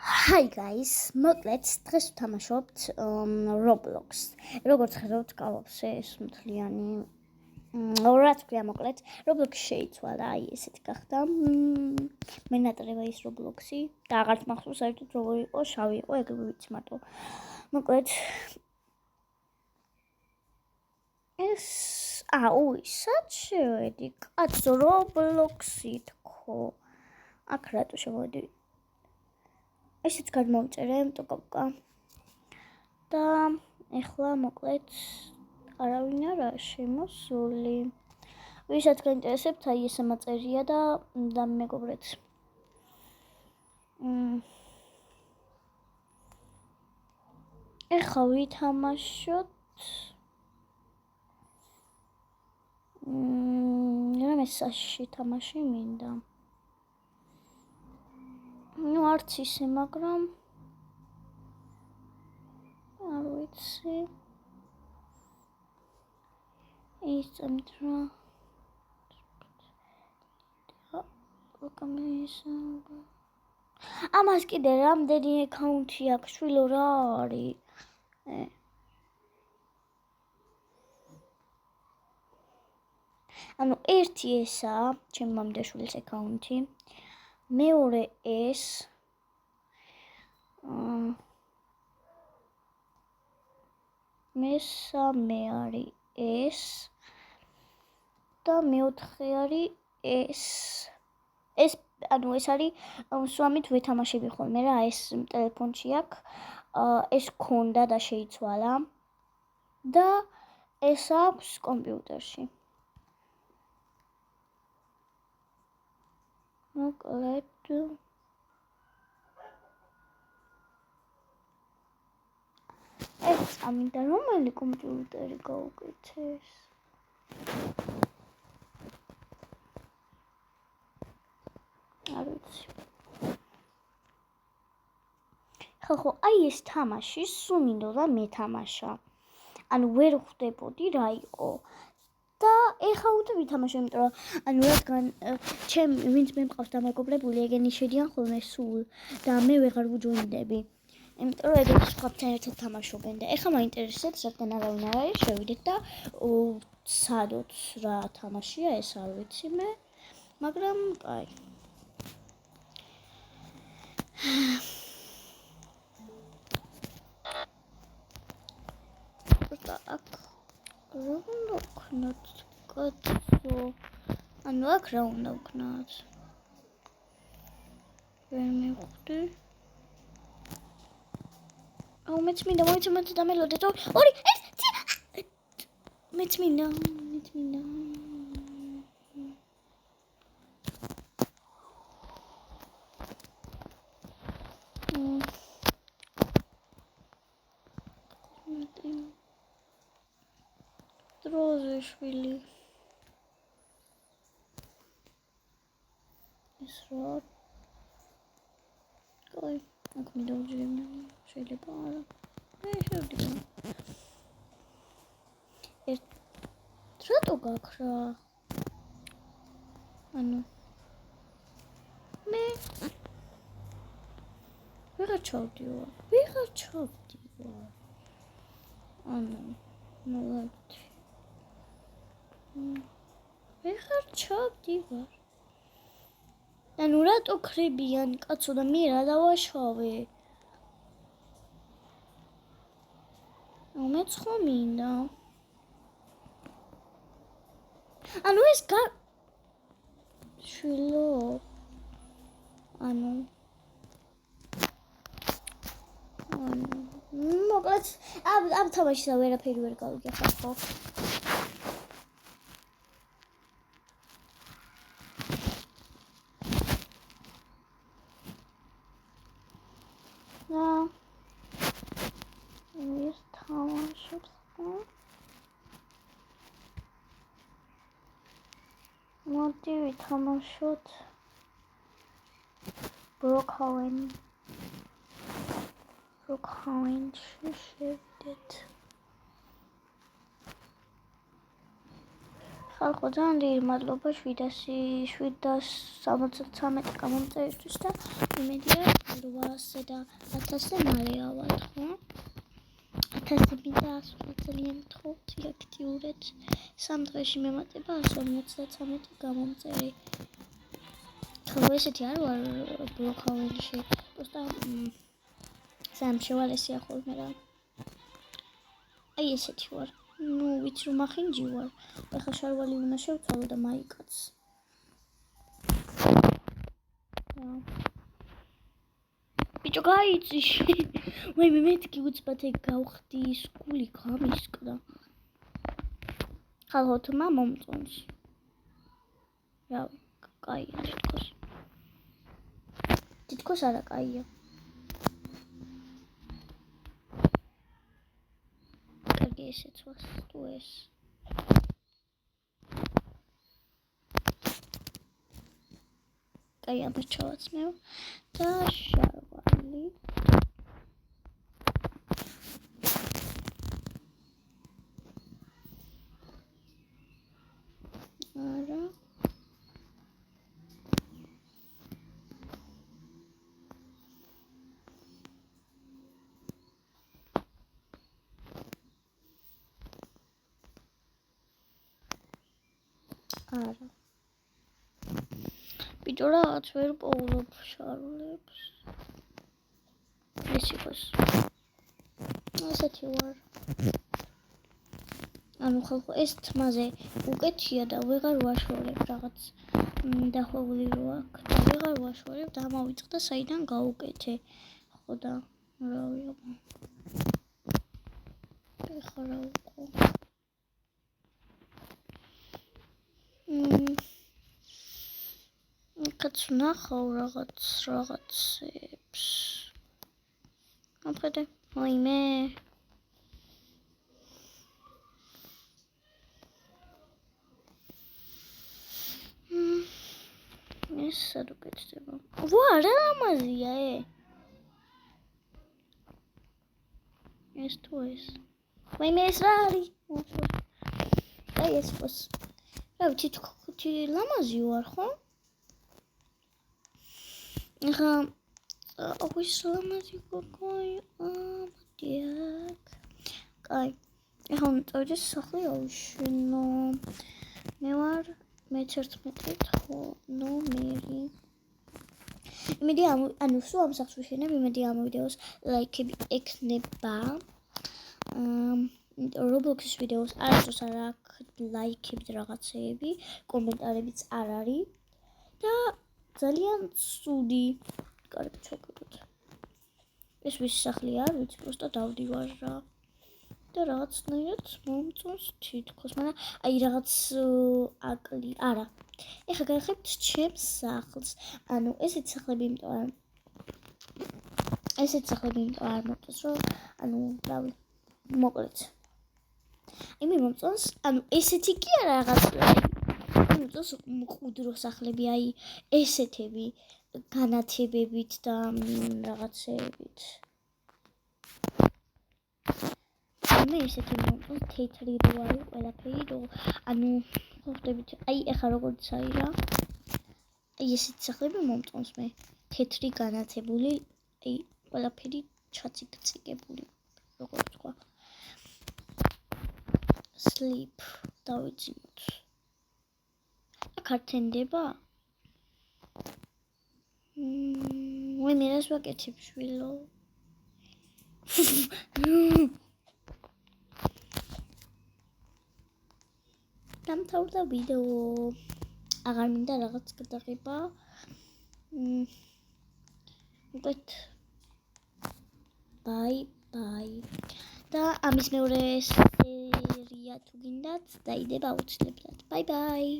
Hi guys, მოკლედ დღეს ვთამაშობთ Roblox. როგორც ხედავთ, გავაქვს ეს მთლიანი რაც ქვია მოკლედ Roblox შეიცვალა, აი ესეთი გახდა. მე ნატრევა ის Roblox-ი და აღარც მახსოვს საერთოდ როგორ იყო, შავი იყო, ეგრევე ვიცი მარტო. მოკლედ ეს სად შევედი? კაცო, Roblox-ი თქო. აქ რატო შევედი? ესეც გადმოვწერე ტოკოკა და ეხლა მოკლედ არავინ არა შემოსული. ვისაც გაინტერესებთ, აი ესე მაწერია და მეგობრებს. ეხლა ვითამაშოთ. რამე საში თამაში მინდა. Ну, არც ისე, მაგრამ არ ვიცი. ის წამტრა. ამას კიდე რამდენი აკაუნთი აქვს, შვილო რა არის? ანუ ერთი ესაა, ჩემი მამიდაშვილის აკაუნთი. მეორე ეს მესამე არის ეს და მეოთხე არის ეს. ანუ ეს არის სვამით ვეთამაშები ხოლმე რა, ეს ტელეფონში აქვს. ეს ქონდა და შეიცვალა და ეს აქვს კომპიუტერში. მოკლედ ეს წამინდა რომელი კომპიუტერი გავუკეთეს? არ ვიცი. ხო, აი ეს თამაში სულ მინდოდა მეთამაშა. ანუ ვერ ხვდებოდი რა იყო. და ეხლა ούτε ვითამაშო, იმიტომ რომ ანუ რადგან ჩემ ვინც მე მყავს დამეგობრებული, ეგენი შედიან ხოლმე სულ და მე ვეღარ ვუჯოინდები. იმიტომ რომ ეგრე სხვაებთან ერთად თამაშობენ და ეხლა მაინტერესებს, რადგან არავინ არ არის, შევიდეთ და ვცადოთ რა თამაშია, ეს არ ვიცი მე, მაგრამ კაი. აქ რა უნდა ვქნათ, კაცო? ანუ აქ რა უნდა ვქნათ? ვერ მივხვდი. აუ მეც მინდა მოიცემოთ და მელოდეთ. ორი ეს მეც მინდა. დროζეშვილი. ეს რა? კაი, აქ მიდავჯერე. შეიძლება არა. შევდივარ. რატო გაქვს რა? ანუ მე ვეღარ ჩავდივარ. ანუ მოვადი. ვეღარ ჩავდივარ. ანუ რატო ქრებიან კაცო და მე რა დავაშავე? მეც ხო მინდა. ანუ ეს შვილო. ანუ მოკლედ ამ თამაშს ვერაფერი ვერ გავიგე ხო? ეს თამაშებს მოდი ვითამაშოთ Brookhaven შევიდეთ. ხალხო, ძალიან დიდი მადლობა 773 გამომწერისთვის და იმედია 800-ზე და 1000-ზე მალე ავალთ, ხო? 1000-ზე მინდა ასვლა ძალიან გთხოვთ, აქტიურად. 3 დღეში მემატება 153 გამომწერი. ხო, ესეთი არ ვარ ბროქაუენში. просто სამშევალესი ახოლმე რა. აი ესეთი ვარ. ნუ ვიცი რომ ახინჯი ვარ. ეხლა შარვალი უნდა შევცვალო და მაიკაც. ბიჭო გაიწი. ვაი მე მეთქი უცბად ეგ გავხდი ის გული გამისკდა. ხალხო თმა მომწონს. რავი, კაია თითქოს. თითქოს არა კაია. კარგი ესეც ვას თუ ეს. კაი ამას ჩავაცმევ და შარვალი. არა არა ბიჭო რაღაც ვერ პოულობ შარვლებს ეს იყოს ესეთი ვარ ანუ ხალხო ეს თმაზე უკეთია და ვეღარ ვაშორებ რაღაც დახვეული რო აქ და ვეღარ ვაშორებ და ამავიწყდა საიდან გაუკეთე ხო და რავი ეხლა რა უყო კაც ნახავ რაღაცებს ამხედე ვაიმე ეს სად უკეთდება ვა რა ამაზია ეს თუ ეს ვაიმე ეს რა არის აი ეს პოს რა ვიცი თქო ლამაზი ვარ ხო ეხა აღვის ლამაზი გოგოი დიახ კაი ეხა უნდა წავიდეს სახლი ავშენო მე ვარ მე-11 ხო ნომერი იმედი ანუ სულ ამ სახლს ვიშენებ იმედი ამ ვიდეოს ლაიქები ექნება Roblox ვიდეოს არასდროს არ აქვს ლაიქები და რაღაცეები კომენტარებიც არ არის და ძალიან ცუდი კარგი ჩავკეტოთ ეს ვისი სახლი არ ვიცი просто დავდივარ რა და რაღაცნაირად მომწონს თითქოს მაგრამ აი რაღაც აკლი არა ეხლა გაიხებთ ჩემს სახლს ანუ ესეთი სახლები იმიტომ არ მომწონს რომ ანუ რავი მოკლედ იმი მომწონს ანუ ესეთი კი არა რაღაც მომწონს მყუდრო სახლები აი ესეთები განათებებით და რაღაცეებით მე ესეთი მომწონს თეთრი რო არის ყველაფერი რო ანუ ხვდებით აი ეხა როგორც არის რა აი ესეთი სახლები მომწონს მე თეთრი განათებული აი ყველაფერი ჩაციკციკებული როგორც თქვა sleep დავიძინოთ აქ არ თენდება ვაი მე რას ვაკეთებ შვილო დამთავრდა ვიდეო აღარ მინდა რაღაც გადაღება უკეთ ბაი და ამის მეორე სერია თუ გინდათ დაიდება აუცილებლად ბაი